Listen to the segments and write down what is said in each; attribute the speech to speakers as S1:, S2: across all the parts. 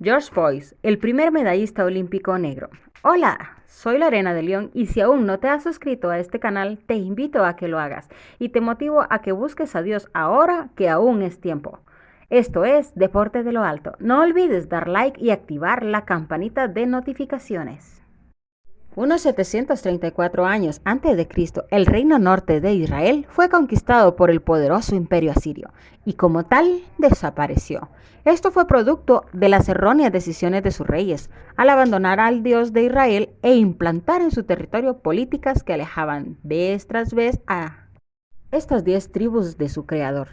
S1: George Boyce, el primer medallista olímpico negro. Hola, soy Lorena de León y si aún no te has suscrito a este canal, te invito a que lo hagas y te motivo a que busques a Dios ahora que aún es tiempo. Esto es Deporte de lo Alto. No olvides dar like y activar la campanita de notificaciones. Unos 734 años antes de Cristo, el reino norte de Israel fue conquistado por el poderoso imperio asirio y como tal desapareció. Esto fue producto de las erróneas decisiones de sus reyes al abandonar al Dios de Israel e implantar en su territorio políticas que alejaban vez tras vez a estas 10 tribus de su creador.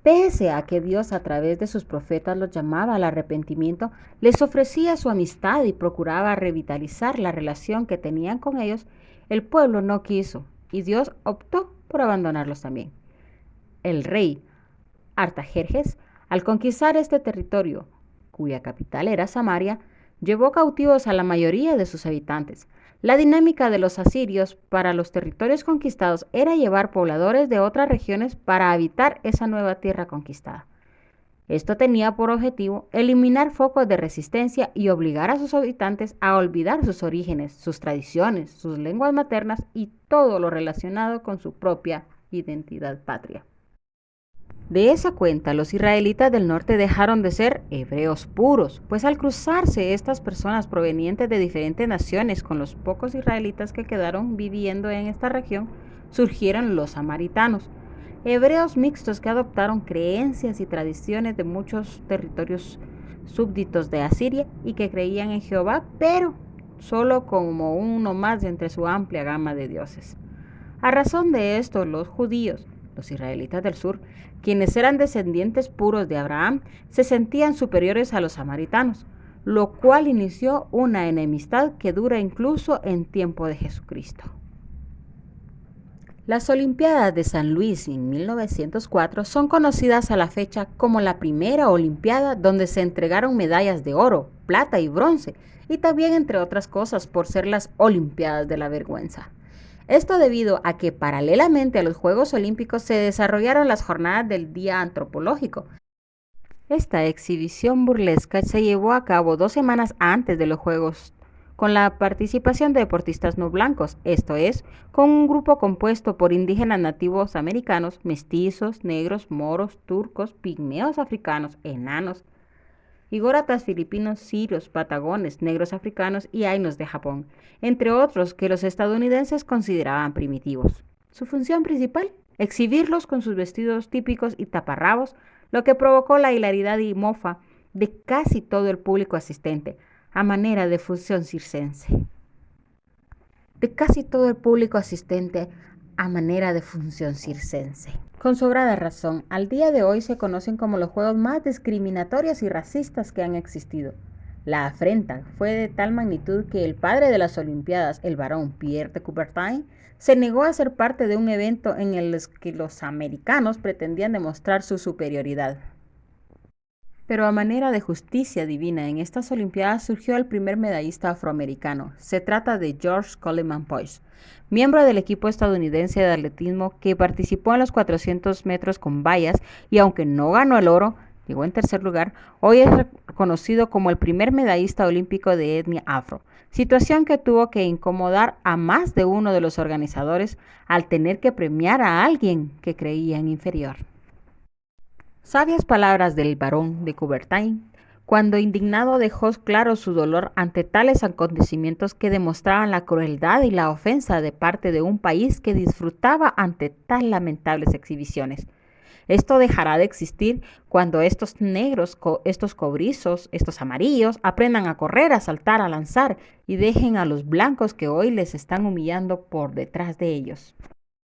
S1: Pese a que Dios a través de sus profetas los llamaba al arrepentimiento, les ofrecía su amistad y procuraba revitalizar la relación que tenían con ellos, el pueblo no quiso y Dios optó por abandonarlos también. El rey Artajerjes, al conquistar este territorio, cuya capital era Samaria, llevó cautivos a la mayoría de sus habitantes. La dinámica de los asirios para los territorios conquistados era llevar pobladores de otras regiones para habitar esa nueva tierra conquistada. Esto tenía por objetivo eliminar focos de resistencia y obligar a sus habitantes a olvidar sus orígenes, sus tradiciones, sus lenguas maternas y todo lo relacionado con su propia identidad patria. De esa cuenta, los israelitas del norte dejaron de ser hebreos puros, pues al cruzarse estas personas provenientes de diferentes naciones con los pocos israelitas que quedaron viviendo en esta región, surgieron los samaritanos, hebreos mixtos que adoptaron creencias y tradiciones de muchos territorios súbditos de Asiria y que creían en Jehová, pero solo como uno más de entre su amplia gama de dioses. A razón de esto, los judíos, los israelitas del sur, quienes eran descendientes puros de Abraham, se sentían superiores a los samaritanos, lo cual inició una enemistad que dura incluso en tiempo de Jesucristo. Las Olimpiadas de San Luis en 1904 son conocidas a la fecha como la primera Olimpiada donde se entregaron medallas de oro, plata y bronce, y también entre otras cosas por ser las Olimpiadas de la Vergüenza. Esto debido a que paralelamente a los Juegos Olímpicos se desarrollaron las jornadas del Día Antropológico. Esta exhibición burlesca se llevó a cabo 2 semanas antes de los Juegos, con la participación de deportistas no blancos, esto es, con un grupo compuesto por indígenas nativos americanos, mestizos, negros, moros, turcos, pigmeos africanos, enanos, igóratas filipinos, sirios, patagones, negros africanos y ainos de Japón, entre otros que los estadounidenses consideraban primitivos. Su función principal, exhibirlos con sus vestidos típicos y taparrabos, lo que provocó la hilaridad y mofa de casi todo el público asistente, a manera de función circense. De casi todo el público asistente a manera de función circense. Con sobrada razón, al día de hoy se conocen como los juegos más discriminatorios y racistas que han existido. La afrenta fue de tal magnitud que el padre de las Olimpiadas, el barón Pierre de Coubertin, se negó a ser parte de un evento en el que los americanos pretendían demostrar su superioridad. Pero a manera de justicia divina, en estas Olimpiadas surgió el primer medallista afroamericano. Se trata de George Coleman Boyce, miembro del equipo estadounidense de atletismo que participó en los 400 metros con vallas y aunque no ganó el oro, llegó en tercer lugar, hoy es reconocido como el primer medallista olímpico de etnia afro, situación que tuvo que incomodar a más de uno de los organizadores al tener que premiar a alguien que creían inferior. Sabias palabras del barón de Coubertin, cuando indignado dejó claro su dolor ante tales acontecimientos que demostraban la crueldad y la ofensa de parte de un país que disfrutaba ante tan lamentables exhibiciones. Esto dejará de existir cuando estos negros, estos cobrizos, estos amarillos aprendan a correr, a saltar, a lanzar y dejen a los blancos que hoy les están humillando por detrás de ellos.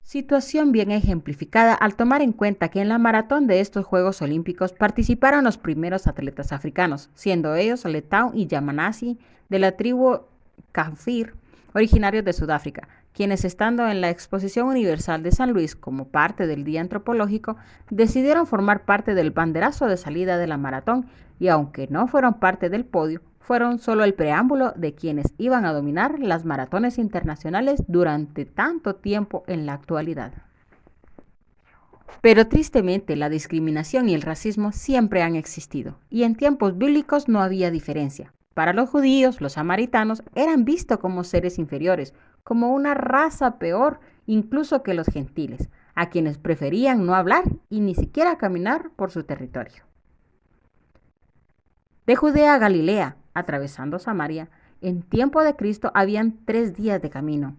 S1: Situación bien ejemplificada al tomar en cuenta que en la maratón de estos Juegos Olímpicos participaron los primeros atletas africanos, siendo ellos Letau y Yamanasi de la tribu Kafir, originarios de Sudáfrica, quienes estando en la Exposición Universal de San Luis como parte del Día Antropológico, decidieron formar parte del banderazo de salida de la maratón y aunque no fueron parte del podio, fueron solo el preámbulo de quienes iban a dominar las maratones internacionales durante tanto tiempo en la actualidad. Pero tristemente la discriminación y el racismo siempre han existido, y en tiempos bíblicos no había diferencia. Para los judíos, los samaritanos eran vistos como seres inferiores, como una raza peor incluso que los gentiles, a quienes preferían no hablar y ni siquiera caminar por su territorio. De Judea a Galilea, atravesando Samaria, en tiempo de Cristo habían 3 días de camino.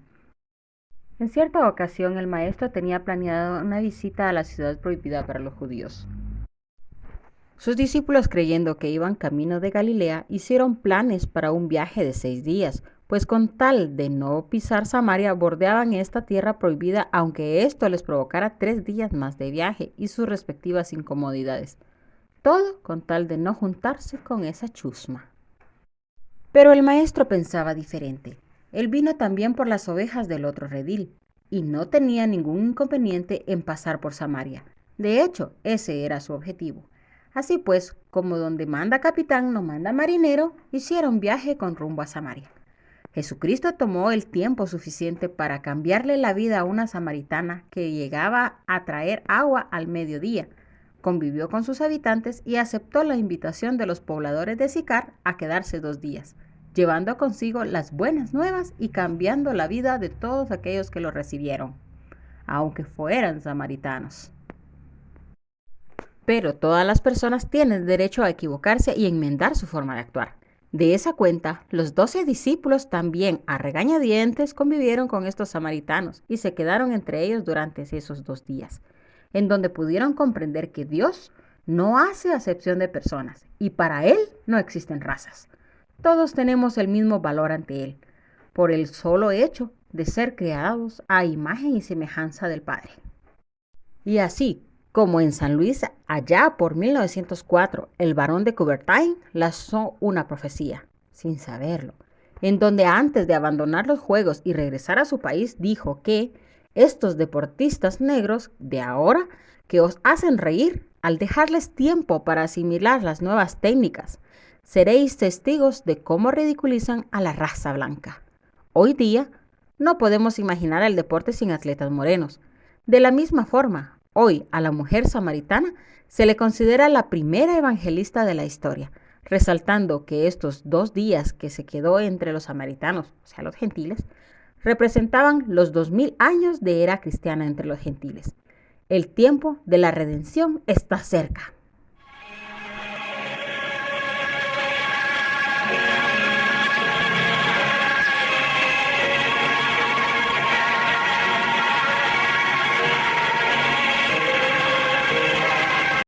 S1: En cierta ocasión el maestro tenía planeado una visita a la ciudad prohibida para los judíos. Sus discípulos, creyendo que iban camino de Galilea, hicieron planes para un viaje de 6 días, pues con tal de no pisar Samaria bordeaban esta tierra prohibida, aunque esto les provocara 3 días más de viaje y sus respectivas incomodidades. Todo con tal de no juntarse con esa chusma. Pero el maestro pensaba diferente. Él vino también por las ovejas del otro redil, y no tenía ningún inconveniente en pasar por Samaria. De hecho, ese era su objetivo. Así pues, como donde manda capitán no manda marinero, hicieron viaje con rumbo a Samaria. Jesucristo tomó el tiempo suficiente para cambiarle la vida a una samaritana que llegaba a traer agua al mediodía. Convivió con sus habitantes y aceptó la invitación de los pobladores de Sicar a quedarse 2 días, llevando consigo las buenas nuevas y cambiando la vida de todos aquellos que lo recibieron, aunque fueran samaritanos. Pero todas las personas tienen derecho a equivocarse y enmendar su forma de actuar. De esa cuenta, los 12 discípulos también a regañadientes convivieron con estos samaritanos y se quedaron entre ellos durante esos 2 días, en donde pudieron comprender que Dios no hace acepción de personas y para Él no existen razas. Todos tenemos el mismo valor ante Él, por el solo hecho de ser creados a imagen y semejanza del Padre. Y así, como en San Luis, allá por 1904, el barón de Coubertin lanzó una profecía, sin saberlo, en donde antes de abandonar los juegos y regresar a su país, dijo que estos deportistas negros de ahora que os hacen reír, al dejarles tiempo para asimilar las nuevas técnicas, seréis testigos de cómo ridiculizan a la raza blanca. Hoy día, no podemos imaginar el deporte sin atletas morenos. De la misma forma, hoy a la mujer samaritana se le considera la primera evangelista de la historia, resaltando que estos 2 días que se quedó entre los samaritanos, o sea, los gentiles, representaban los 2000 años de era cristiana entre los gentiles. El tiempo de la redención está cerca.